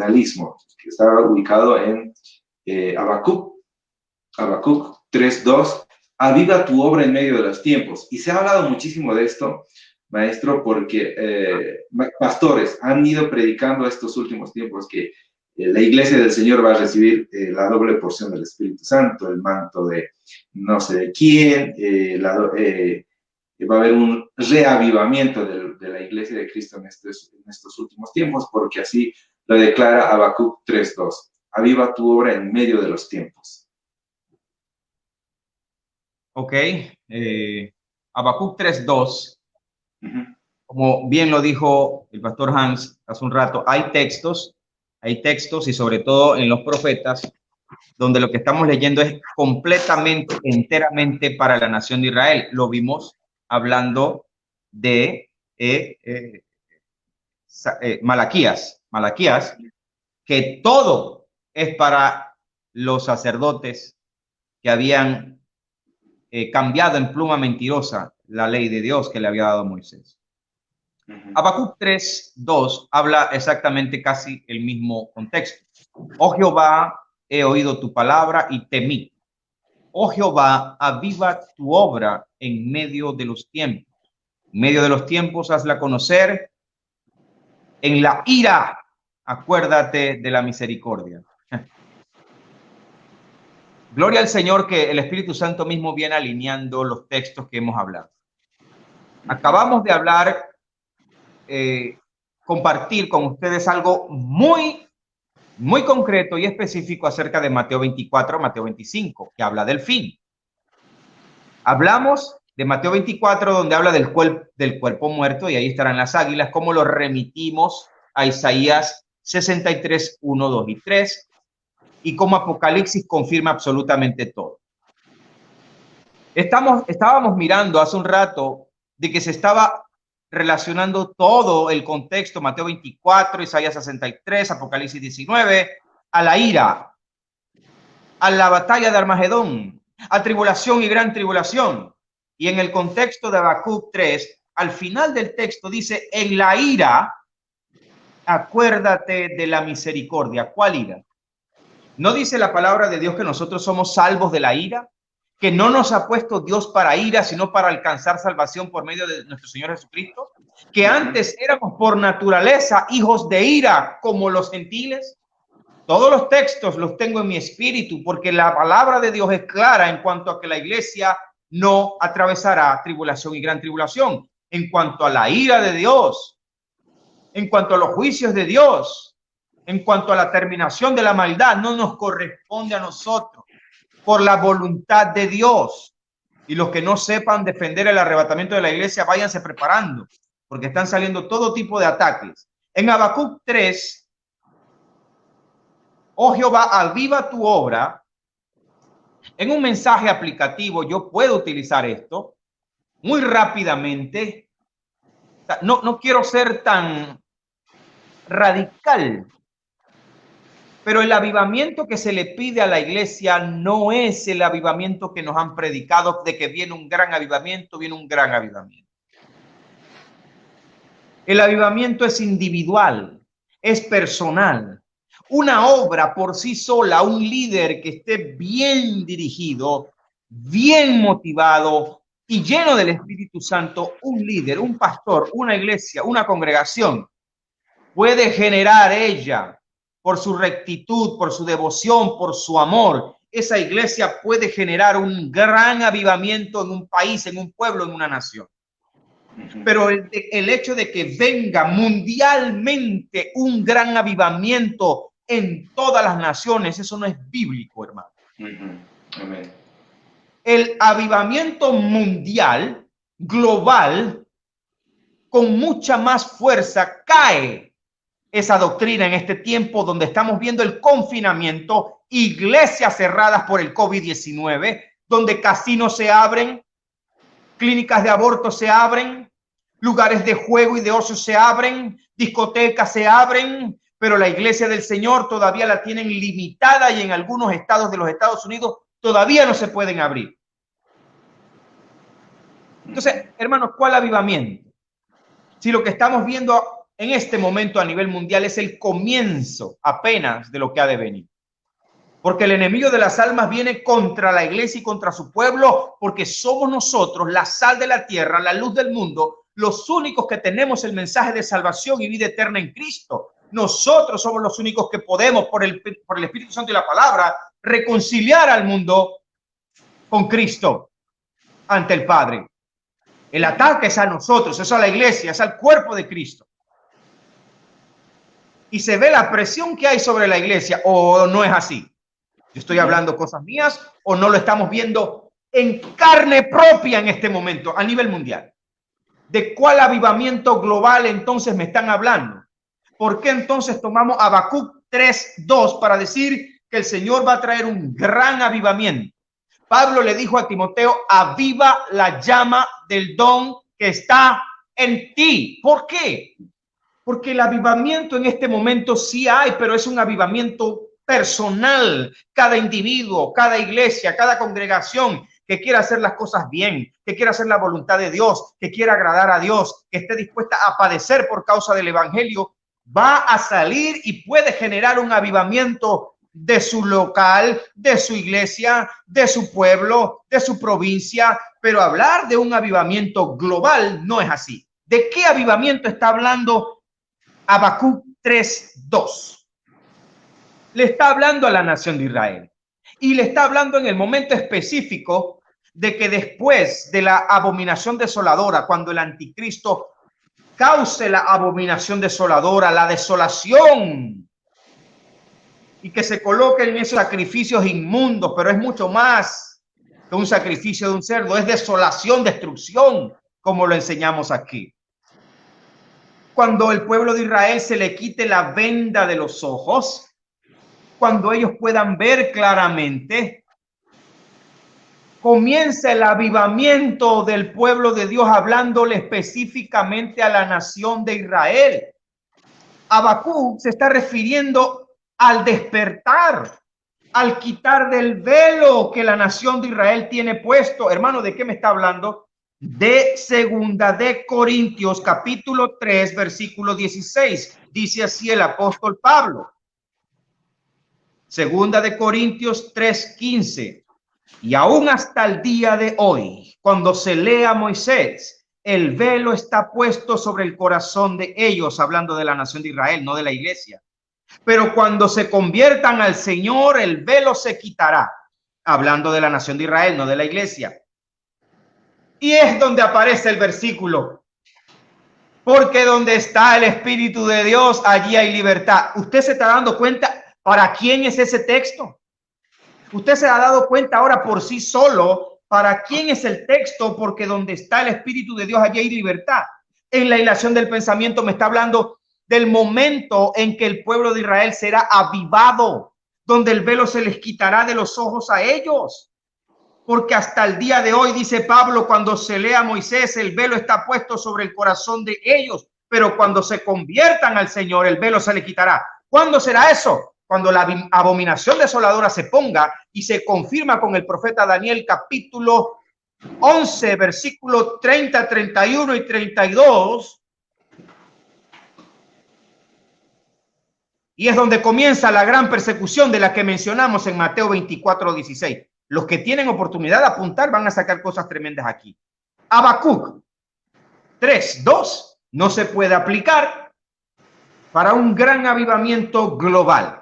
nacionalismo, que está ubicado en Habacuc 3:2, aviva tu obra en medio de los tiempos. Y se ha hablado muchísimo de esto, maestro, porque pastores han ido predicando estos últimos tiempos que la iglesia del Señor va a recibir la doble porción del Espíritu Santo, el manto de no sé de quién, va a haber un reavivamiento de la iglesia de Cristo en estos últimos tiempos, porque así lo declara Habacuc 3:2. Aviva tu obra en medio de los tiempos. Ok, Habacuc 3:2. Como bien lo dijo el pastor Hans hace un rato, hay textos y sobre todo en los profetas, donde lo que estamos leyendo es completamente, enteramente para la nación de Israel. Lo vimos hablando de Malaquías, que todo es para los sacerdotes que habían cambiado en pluma mentirosa la ley de Dios que le había dado Moisés. Habacuc 3:2 habla exactamente casi el mismo contexto. Oh Jehová, he oído tu palabra y temí. Oh Jehová, aviva tu obra en medio de los tiempos. En medio de los tiempos, hazla conocer. En la ira, acuérdate de la misericordia. Gloria al Señor que el Espíritu Santo mismo viene alineando los textos que hemos hablado. Acabamos de hablar, compartir con ustedes algo muy concreto y específico acerca de Mateo 24, Mateo 25, que habla del fin. Hablamos de Mateo 24, donde habla del cuerpo muerto, y ahí estarán las águilas, cómo lo remitimos a Isaías 63, 1, 2 y 3, y cómo Apocalipsis confirma absolutamente todo. Estábamos mirando hace un rato de que se estaba relacionando todo el contexto, Mateo 24, Isaías 63, Apocalipsis 19, a la ira, a la batalla de Armagedón, a tribulación y gran tribulación. Y en el contexto de Habacuc 3, al final del texto dice, en la ira, acuérdate de la misericordia. ¿Cuál ira? ¿No dice la palabra de Dios que nosotros somos salvos de la ira? Que no nos ha puesto Dios para ira, sino para alcanzar salvación por medio de nuestro Señor Jesucristo. Que antes éramos por naturaleza hijos de ira, como los gentiles. Todos los textos los tengo en mi espíritu, porque la palabra de Dios es clara en cuanto a que la iglesia no atravesará tribulación y gran tribulación. En cuanto a la ira de Dios, en cuanto a los juicios de Dios, en cuanto a la terminación de la maldad, no nos corresponde a nosotros, por la voluntad de Dios. Y los que no sepan defender el arrebatamiento de la iglesia, váyanse preparando, porque están saliendo todo tipo de ataques. En Habacuc 3, oh Jehová, aviva tu obra. En un mensaje aplicativo yo puedo utilizar esto muy rápidamente. No quiero ser tan radical, pero el avivamiento que se le pide a la iglesia no es el avivamiento que nos han predicado de que viene un gran avivamiento, viene un gran avivamiento. El avivamiento es individual, es personal. Una obra por sí sola, un líder que esté bien dirigido, bien motivado y lleno del Espíritu Santo, un líder, un pastor, una iglesia, una congregación, puede generar ella, por su rectitud, por su devoción, por su amor, esa iglesia puede generar un gran avivamiento en un país, en un pueblo, en una nación. Pero el hecho de que venga mundialmente un gran avivamiento en todas las naciones, eso no es bíblico, hermano. Amén. El avivamiento mundial, global, con mucha más fuerza cae esa doctrina en este tiempo donde estamos viendo el confinamiento, iglesias cerradas por el COVID-19, donde casinos se abren, clínicas de aborto se abren, lugares de juego y de ocio se abren, discotecas se abren, pero la iglesia del Señor todavía la tienen limitada y en algunos estados de los Estados Unidos todavía no se pueden abrir. Entonces, hermanos, ¿cuál avivamiento? Si lo que estamos viendo en este momento a nivel mundial es el comienzo apenas de lo que ha de venir. Porque el enemigo de las almas viene contra la iglesia y contra su pueblo, porque somos nosotros la sal de la tierra, la luz del mundo, los únicos que tenemos el mensaje de salvación y vida eterna en Cristo. Nosotros somos los únicos que podemos, por el Espíritu Santo y la palabra, reconciliar al mundo con Cristo ante el Padre. El ataque es a nosotros, es a la iglesia, es al cuerpo de Cristo. Y se ve la presión que hay sobre la iglesia, o no es así. Yo estoy hablando cosas mías o no lo estamos viendo en carne propia en este momento a nivel mundial. ¿De cuál avivamiento global entonces me están hablando? ¿Por qué entonces tomamos Habacuc 3:2 para decir que el Señor va a traer un gran avivamiento? Pablo le dijo a Timoteo, aviva la llama del don que está en ti. ¿Por qué? Porque el avivamiento en este momento sí hay, pero es un avivamiento personal. Cada individuo, cada iglesia, cada congregación que quiera hacer las cosas bien, que quiera hacer la voluntad de Dios, que quiera agradar a Dios, que esté dispuesta a padecer por causa del evangelio, va a salir y puede generar un avivamiento de su local, de su iglesia, de su pueblo, de su provincia. Pero hablar de un avivamiento global no es así. ¿De qué avivamiento está hablando Habacuc 3:2? Le está hablando a la nación de Israel y le está hablando en el momento específico de que después de la abominación desoladora, cuando el anticristo cause la abominación desoladora, la desolación, y que se coloquen esos sacrificios inmundos, pero es mucho más que un sacrificio de un cerdo, es desolación, destrucción, como lo enseñamos aquí. Cuando el pueblo de Israel se le quite la venda de los ojos, cuando ellos puedan ver claramente, comienza el avivamiento del pueblo de Dios, hablándole específicamente a la nación de Israel. Habacuc se está refiriendo al despertar, al quitar del velo que la nación de Israel tiene puesto. Hermano, ¿de qué me está hablando? De Segunda de Corintios, capítulo 3, versículo 16. Dice así el apóstol Pablo. Segunda de Corintios 3:15. Y aún hasta el día de hoy, cuando se lee a Moisés, el velo está puesto sobre el corazón de ellos, hablando de la nación de Israel, no de la iglesia. Pero cuando se conviertan al Señor, el velo se quitará, hablando de la nación de Israel, no de la iglesia. Y es donde aparece el versículo, porque donde está el Espíritu de Dios, allí hay libertad. ¿Usted se está dando cuenta para quién es ese texto? Usted se ha dado cuenta ahora por sí solo para quién es el texto, porque donde está el Espíritu de Dios, allí hay libertad. En la hilación del pensamiento me está hablando del momento en que el pueblo de Israel será avivado, donde el velo se les quitará de los ojos a ellos. Porque hasta el día de hoy, dice Pablo, cuando se lea a Moisés, el velo está puesto sobre el corazón de ellos, pero cuando se conviertan al Señor, el velo se le quitará. ¿Cuándo será eso? Cuando la abominación desoladora se ponga y se confirma con el profeta Daniel, capítulo 11, versículo 30, 31 y 32. Y es donde comienza la gran persecución de la que mencionamos en Mateo 24, 16. Los que tienen oportunidad de apuntar van a sacar cosas tremendas aquí. Habacuc 3:2 no se puede aplicar para un gran avivamiento global.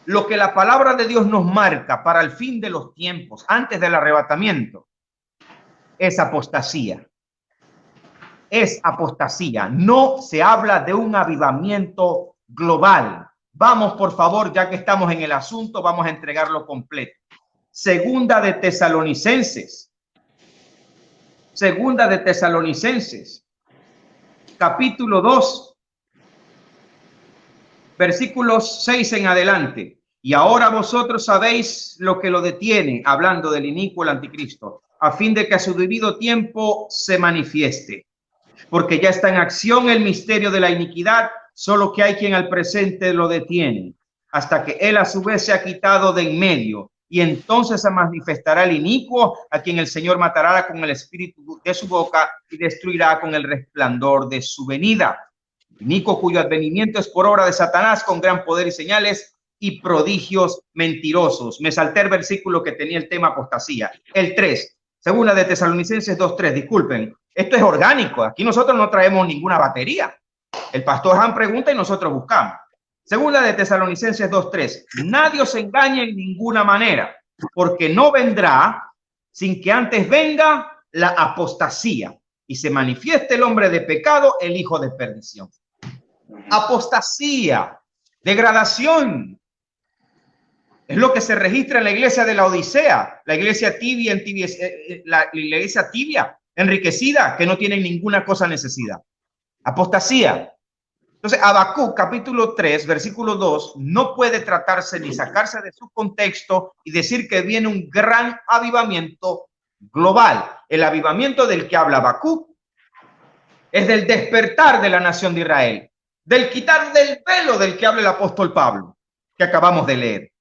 Lo que la palabra de Dios nos marca para el fin de los tiempos, antes del arrebatamiento, es apostasía. Es apostasía. No se habla de un avivamiento global. Vamos, por favor, ya que estamos en el asunto, vamos a entregarlo completo. Segunda de Tesalonicenses. Segunda de Tesalonicenses, capítulo 2. Versículos 6 en adelante. Y ahora vosotros sabéis lo que lo detiene, hablando del inicuo, el anticristo, a fin de que a su debido tiempo se manifieste. Porque ya está en acción el misterio de la iniquidad, solo que hay quien al presente lo detiene, hasta que él a su vez se ha quitado de en medio. Y entonces se manifestará el inicuo, a quien el Señor matará con el espíritu de su boca y destruirá con el resplandor de su venida. inicuo cuyo advenimiento es por obra de Satanás con gran poder y señales y prodigios mentirosos. Me salté el versículo que tenía el tema apostasía. El 3, segunda de Tesalonicenses 2:3, disculpen, esto es orgánico, aquí nosotros no traemos ninguna batería. El pastor Han pregunta y nosotros buscamos. Segunda de Tesalonicenses 2:3, nadie os engañe en ninguna manera, porque no vendrá sin que antes venga la apostasía y se manifieste el hombre de pecado, el hijo de perdición. Apostasía, degradación, es lo que se registra en la iglesia de la Odisea, la iglesia tibia, la iglesia tibia, enriquecida, que no tiene ninguna cosa necesidad. Apostasía. Entonces, Habacuc, capítulo 3, versículo 2, no puede tratarse ni sacarse de su contexto y decir que viene un gran avivamiento global. El avivamiento del que habla Habacuc es del despertar de la nación de Israel, del quitar del velo del que habla el apóstol Pablo, que acabamos de leer.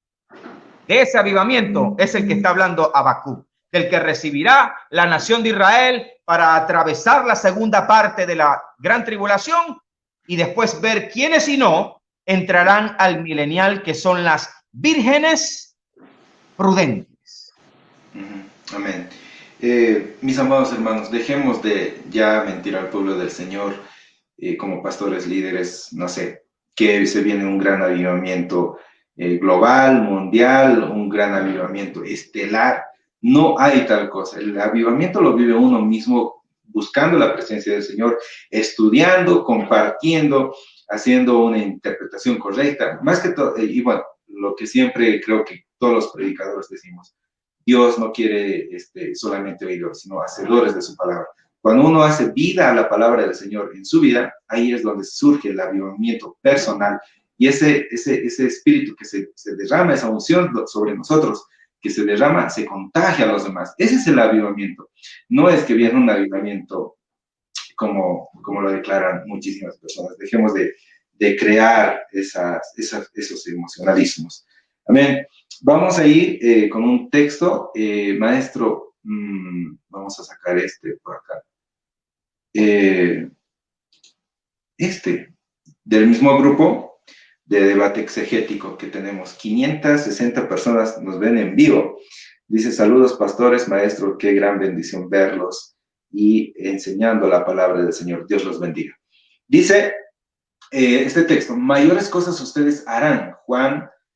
De ese avivamiento es el que está hablando Habacuc, del que recibirá la nación de Israel para atravesar la segunda parte de la gran tribulación y después ver quiénes y no entrarán al milenial, que son las vírgenes prudentes. Amén. Mis amados hermanos, dejemos de ya mentir al pueblo del Señor como pastores líderes, no sé, que se viene un gran avivamiento global, mundial, un gran avivamiento estelar. No hay tal cosa. El avivamiento lo vive uno mismo buscando la presencia del Señor, estudiando, compartiendo, haciendo una interpretación correcta. Más que todo, y bueno, lo que siempre creo que todos los predicadores decimos, Dios no quiere solamente oidores, sino hacedores de su palabra. Cuando uno hace vida a la palabra del Señor en su vida, ahí es donde surge el avivamiento personal. Y ese espíritu que se derrama, esa unción sobre nosotros, que se derrama, se contagia a los demás. Ese es el avivamiento. No es que viene un avivamiento como lo declaran muchísimas personas. Dejemos de crear esos emocionalismos. Amén. Vamos a ir con un texto. Maestro, vamos a sacar por acá. Del mismo grupo de debate exegético que tenemos. 560 personas nos ven en vivo. Dice, saludos pastores, maestro, qué gran bendición verlos y enseñando la palabra del Señor. Dios los bendiga. Dice este texto, mayores cosas ustedes harán. Juan